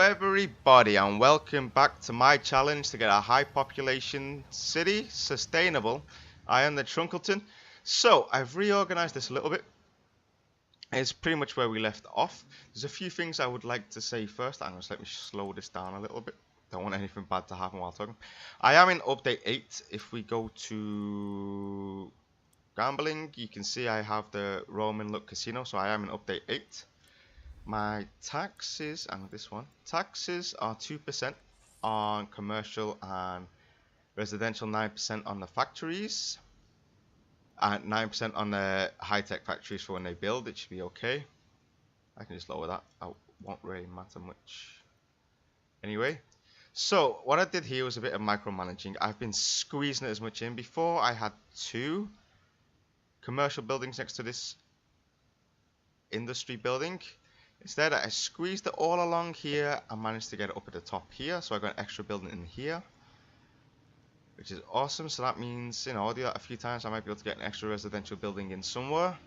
everybody, and welcome back to my challenge to get a high population city sustainable. I am the Trunkleton. So I've reorganized this a little bit. It's pretty much where we left off. There's a few things I would like to say first. I'm just let me slow this down a little bit. Don't want anything bad to happen while talking. I am in update 8. If we go to gambling, you can see I have the Roman Look Casino, so I am in update 8. My taxes, and this one, taxes are 2% on commercial and residential, 9% on the factories, and 9% on the high-tech factories for when they build. It should be okay. I can just lower that. It won't really matter much. Anyway, so what I did here was a bit of micromanaging. I've been squeezing it as much in. Before, I had 2 commercial buildings next to this industry building. Instead, I squeezed it all along here and managed to get it up at the top here. So I got an extra building in here, which is awesome. So that means, you know, I'll do that a few times. I might be able to get an extra residential building in somewhere.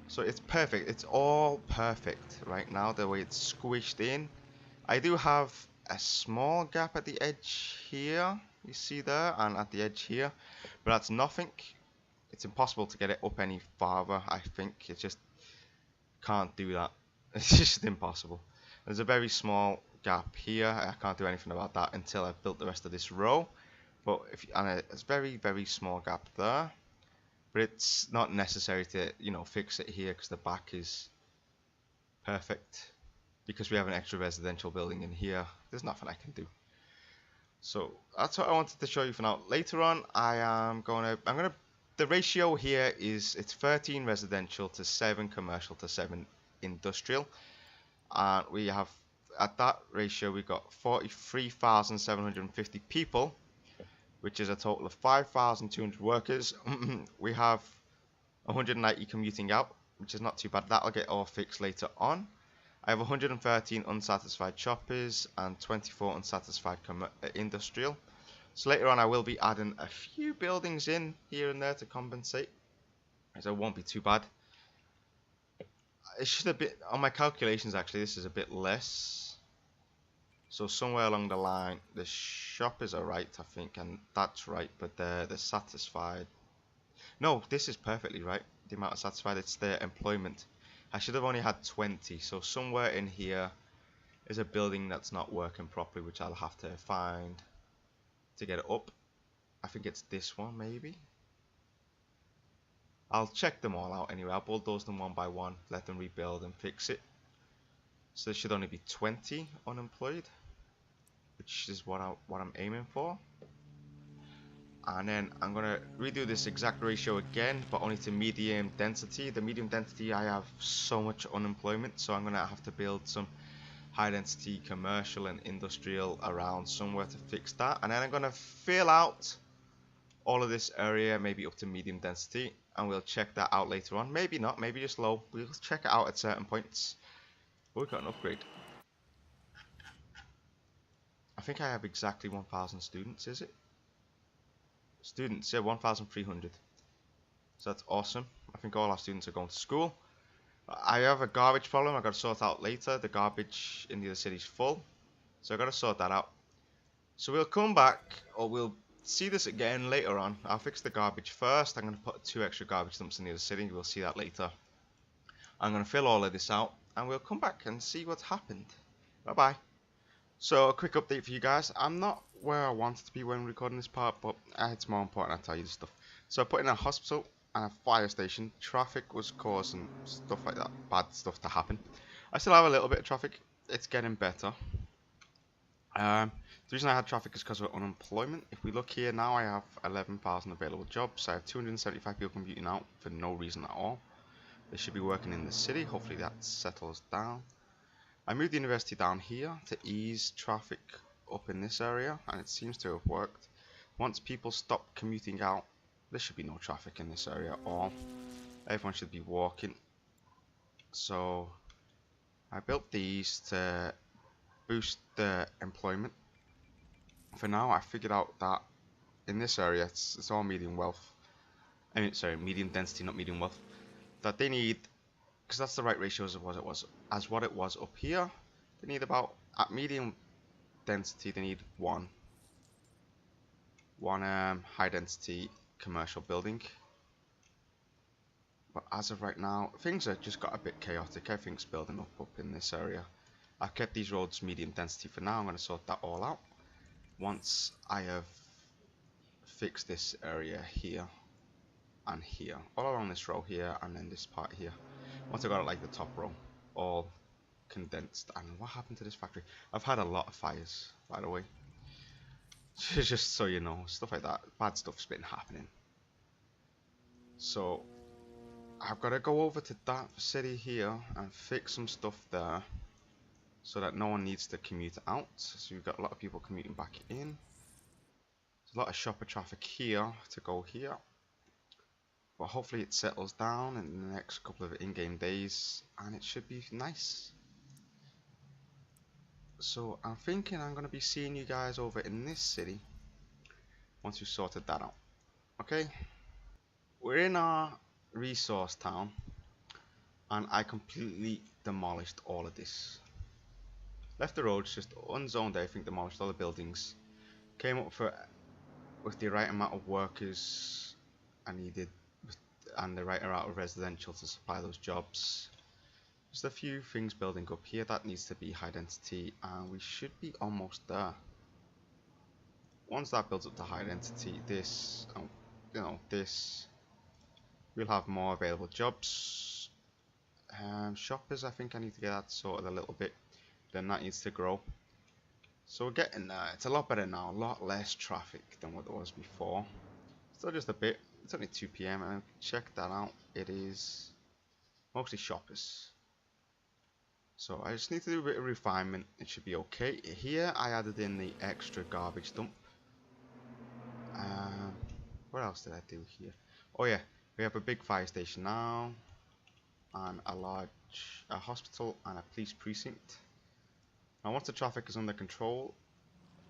So it's perfect. It's all perfect right now, the way it's squished in. I do have a small gap at the edge here, you see there, and at the edge here. But that's nothing. It's impossible to get it up any farther, I think. It's just can't do that. It's just impossible. There's a very small gap here. I can't do anything about that until I've built the rest of this row. But it's very small gap there. But it's not necessary to, you know, fix it here because the back is perfect. Because we have an extra residential building in here, there's nothing I can do. So that's what I wanted to show you for now. Later on, the ratio here is it's 13 residential to 7 commercial to 7 industrial, and we have at that ratio we got 43,750 people, which is a total of 5,200 workers. We have 190 commuting out, which is not too bad. That'll get all fixed later on. I have 113 unsatisfied shoppers and 24 unsatisfied industrial. So later on I will be adding a few buildings in here and there to compensate, so it won't be too bad. It should have been, on my calculations actually, this is a bit less. So somewhere along the line, the shoppers are right, I think, and that's right, but the satisfied, no, this is perfectly right, the amount of satisfied, it's the employment. I should have only had 20, so somewhere in here is a building that's not working properly, which I'll have to find to get it up. I think it's this one, maybe. I'll check them all out anyway. I'll bulldoze them one by one, let them rebuild and fix it. So there should only be 20 unemployed, which is what I'm aiming for. And then I'm gonna redo this exact ratio again, but only to medium density. The medium density, I have so much unemployment, so I'm gonna have to build some high density commercial and industrial around somewhere to fix that. And then I'm gonna fill out all of this area, maybe up to medium density, and we'll check that out later on. Maybe not, maybe just low. We'll check it out at certain points. But we've got an upgrade. I think I have exactly 1,000 students, is it? Students, yeah, 1,300. So that's awesome. I think all our students are going to school. I have a garbage problem I've got to sort out later. The garbage in the other city is full, so I've got to sort that out. So we'll come back, or we'll see this again later on. I'll fix the garbage first. I'm going to put 2 extra garbage dumps in the other city. We'll see that later. I'm going to fill all of this out, and we'll come back and see what's happened. Bye bye. So a quick update for you guys. I'm not where I wanted to be when recording this part, but it's more important I tell you this stuff. So I put in a hospital and a fire station. Traffic was causing stuff like that, bad stuff to happen. I still have a little bit of traffic. It's getting better. The reason I had traffic is because of unemployment. If we look here now, I have 11,000 available jobs. I have 275 people commuting out for no reason at all. They should be working in the city. Hopefully that settles down. I moved the university down here to ease traffic up in this area, and it seems to have worked. Once people stop commuting out, there should be no traffic in this area at all. Everyone should be walking. So I built these to boost the employment. For now, I figured out that in this area, it's all medium wealth. I mean, sorry, medium density, not medium wealth. That they need, because that's the right ratio as what it was up here. They need about, at medium density, they need one high density commercial building. But as of right now, things have just got a bit chaotic. Everything's building up in this area. I've kept these roads medium density for now. I'm going to sort that all out once I have fixed this area here and here, all along this row here, and then this part here. Once I got it like the top row all condensed. And what happened to this factory? I've had a lot of fires, by the way. Just so you know, stuff like that. Bad stuff's been happening. So I've got to go over to that city here and fix some stuff there so that no one needs to commute out. So we've got a lot of people commuting back in. There's a lot of shopper traffic here to go here. But hopefully it settles down in the next couple of in-game days and it should be nice. So I'm thinking I'm going to be seeing you guys over in this city once we've sorted that out. Okay? We're in our resource town and I completely demolished all of this. Left the roads, just unzoned everything, demolished all the buildings. Came up with the right amount of workers I needed and the right amount of residential to supply those jobs. Just a few things building up here that needs to be high density and we should be almost there. Once that builds up to high density, this, this, we'll have more available jobs. Shoppers, I think I need to get that sorted a little bit. Then that needs to grow. So we're getting there. It's a lot better now. A lot less traffic than what it was before. Still just a bit. It's only 2 PM and check that out. It is mostly shoppers. So I just need to do a bit of refinement. It should be okay. Here I added in the extra garbage dump. What else did I do here? Oh yeah, we have a big fire station now. And a large hospital and a police precinct. Now once the traffic is under control,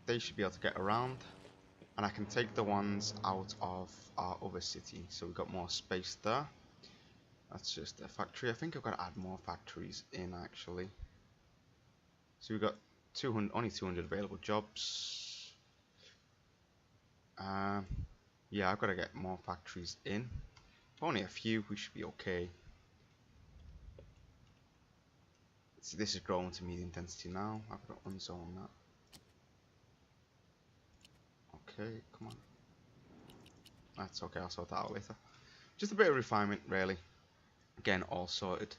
they should be able to get around. And I can take the ones out of our other city. So we've got more space there. That's just a factory. I think I've got to add more factories in actually. So we've got only 200 available jobs. Yeah, I've got to get more factories in. Only a few, we should be okay. So this is growing to medium density now. I've got to unzone that. Okay, come on. That's okay, I'll sort that out later. Just a bit of refinement, really. Again, all sorted.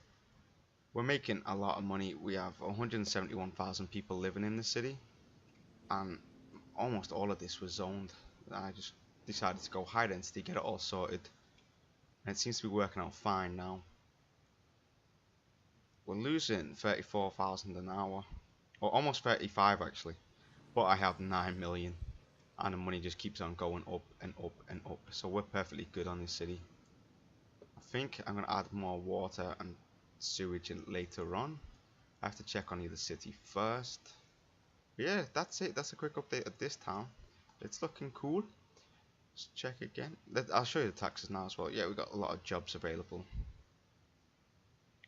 We're making a lot of money. We have 171,000 people living in the city. And almost all of this was zoned. I just decided to go high density, get it all sorted. And it seems to be working out fine now. We're losing 34,000 an hour. Or almost 35 actually. But I have 9 million. And the money just keeps on going up and up and up. So we're perfectly good on this city. I think I'm going to add more water and sewage later on. I have to check on the city first. But yeah, that's it. That's a quick update of this town. It's looking cool. Let's check again. I'll show you the taxes now as well. Yeah, we've got a lot of jobs available.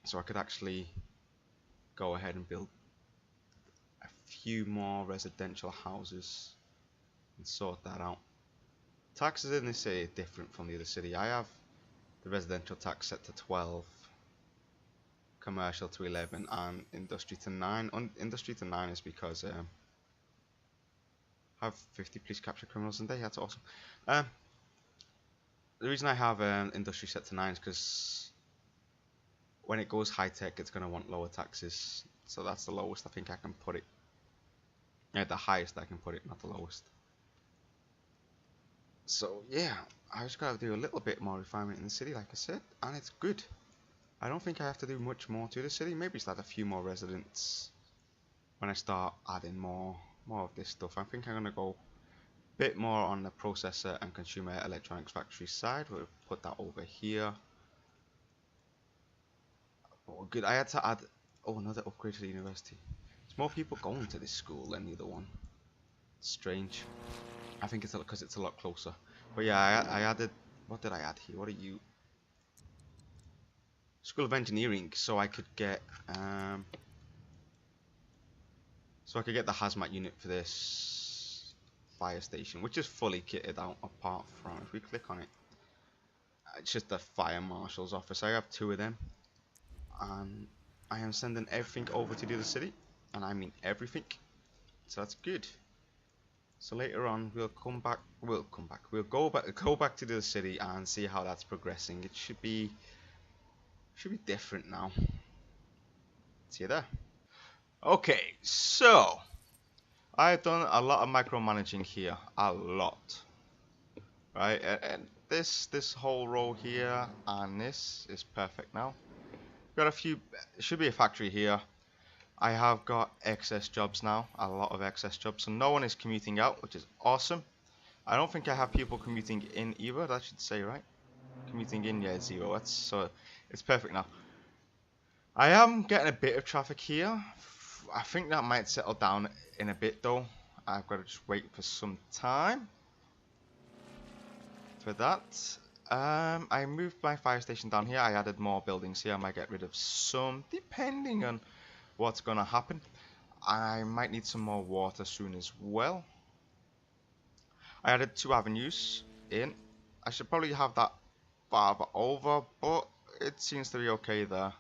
So I could actually go ahead and build a few more residential houses and sort that out. Taxes in this city are different from the other city. I have the residential tax set to 12, commercial to 11, and industry to 9. Industry to 9 is because I have 50 police capture criminals in a day. That's awesome. The reason I have industry set to 9 is because when it goes high tech, it's going to want lower taxes. So that's the lowest I think I can put it. Yeah, the highest I can put it, not the lowest. So yeah, I just gotta do a little bit more refinement in the city, like I said, and it's good. I don't think I have to do much more to the city. Maybe start a few more residents when I start adding more of this stuff. I think I'm gonna go a bit more on the processor and consumer electronics factory side. We'll put that over here. Oh, good. I had to add another upgrade to the university. There's more people going to this school than the other one. It's strange. I think it's because it's a lot closer. But yeah, I added. What did I add here? What are you? School of Engineering, so I could get So I could get the hazmat unit for this fire station, which is fully kitted out apart from, if we click on it, it's just the fire marshal's office. I have 2 of them, and I am sending everything over to the other city, and I mean everything. So that's good. So later on we'll go back to the city and see how that's progressing. It should be different now. See you there. Okay, so I've done a lot of micromanaging here, a lot, right? And this whole row here and this is perfect now. Got a few, should be a factory here. I have got excess jobs now, a lot of excess jobs, so no one is commuting out, which is awesome. I don't think I have people commuting in either, that should say, right? Commuting in, yeah, 0, so it's perfect now. I am getting a bit of traffic here. I think that might settle down in a bit though. I've got to just wait for some time for that. I moved my fire station down here. I added more buildings here. I might get rid of some, depending on what's going to happen. I might need some more water soon as well. I added 2 avenues in. I should probably have that farther over, but it seems to be okay there.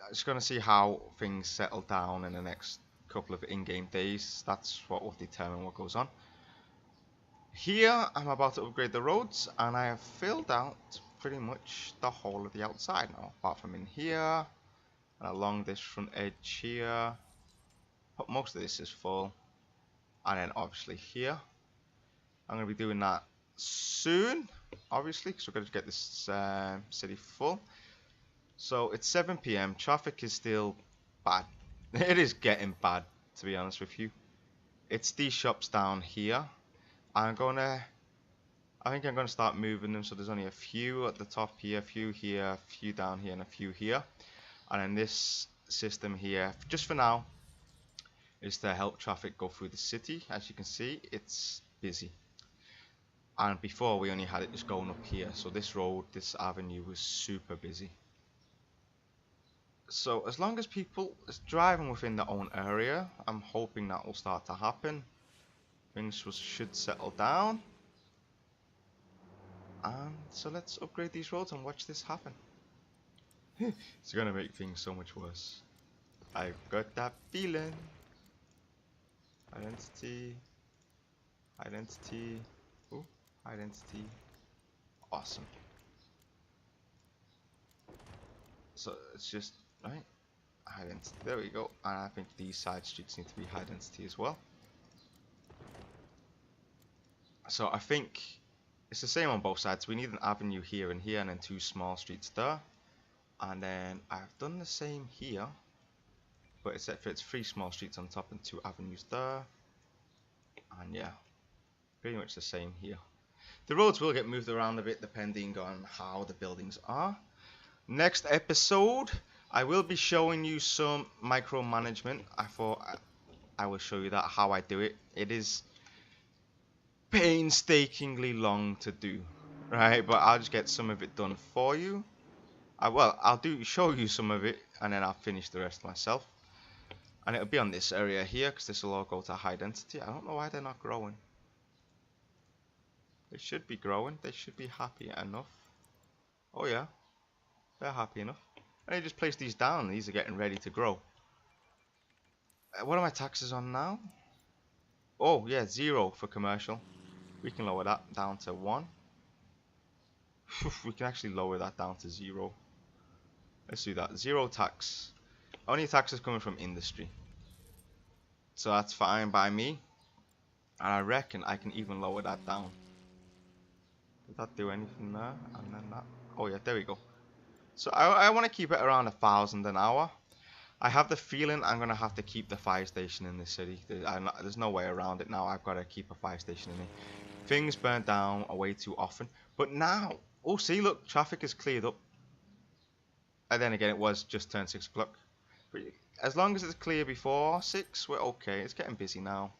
I'm just going to see how things settle down in the next couple of in-game days. That's what will determine what goes on. Here, I'm about to upgrade the roads, and I have filled out pretty much the whole of the outside now, apart from in here, and along this front edge here. But most of this is full, and then obviously here. I'm going to be doing that soon, obviously, because we're going to get this city full. So it's 7 PM. Traffic is still bad. It is getting bad, to be honest with you. It's these shops down here. I think I'm gonna start moving them so there's only a few at the top here, a few here, a few down here, and a few here. And then this system here, just for now, is to help traffic go through the city. As you can see, it's busy. And before we only had it just going up here, so this road, this avenue was super busy. So as long as people is driving within their own area, I'm hoping that will start to happen. Things should settle down. And so let's upgrade these roads and watch this happen. It's gonna make things so much worse. I've got that feeling. Identity. Identity. Ooh, identity. Awesome. So it's just, right? High density. There we go. And I think these side streets need to be high density as well. So I think it's the same on both sides. We need an avenue here and here, and then 2 small streets there. And then I've done the same here, but except for it's 3 small streets on top and 2 avenues there. And yeah, pretty much the same here. The roads will get moved around a bit depending on how the buildings are. Next episode, I will be showing you some micromanagement. I thought I will show you that, how I do it. It is painstakingly long to do, right? But I'll just get some of it done for you. I'll show you some of it, and then I'll finish the rest myself. And it'll be on this area here, because this will all go to high density. I don't know why they're not growing. They should be growing. They should be happy enough. Oh yeah, they're happy enough. And you just place these down. These are getting ready to grow. What are my taxes on now? Oh yeah, 0 for commercial. We can lower that down to 1. We can actually lower that down to 0. Let's do that. 0 tax. Only taxes coming from industry. So that's fine by me. And I reckon I can even lower that down. Did that do anything there? And then that. Oh yeah, there we go. So I want to keep it around 1,000 an hour. I have the feeling I'm going to have to keep the fire station in this city. There's no way around it now. I've got to keep a fire station in it. Things burn down way too often. But now, oh see, look, traffic is cleared up. And then again, it was just turned 6 o'clock. But as long as it's clear before 6, we're okay. It's getting busy now.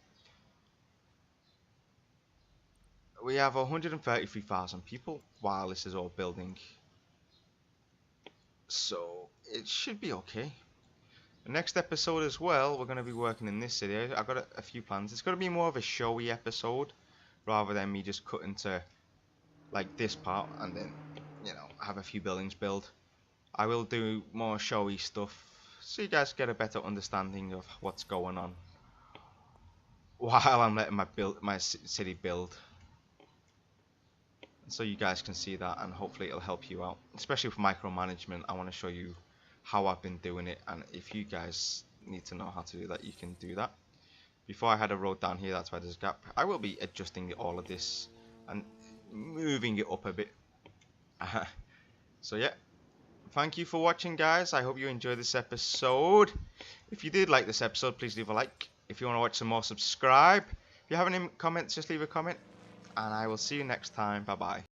We have 133,000 people while this is all building. So it should be okay. The next episode as well, we're going to be working in this city. I've got a few plans. It's going to be more of a showy episode rather than me just cutting to like this part and then, you know, have a few buildings build. I will do more showy stuff so you guys get a better understanding of what's going on while I'm letting my city build, so you guys can see that, and hopefully it'll help you out, especially with micromanagement. I want to show you how I've been doing it, and if you guys need to know how to do that, you can do that. Before I had a road down here, that's why there's a gap. I will be adjusting all of this and moving it up a bit. So yeah, thank you for watching, guys. I hope you enjoyed this episode. If you did like this episode, please leave a like. If you want to watch some more, subscribe. If you have any comments, just leave a comment. And I will see you next time. Bye bye.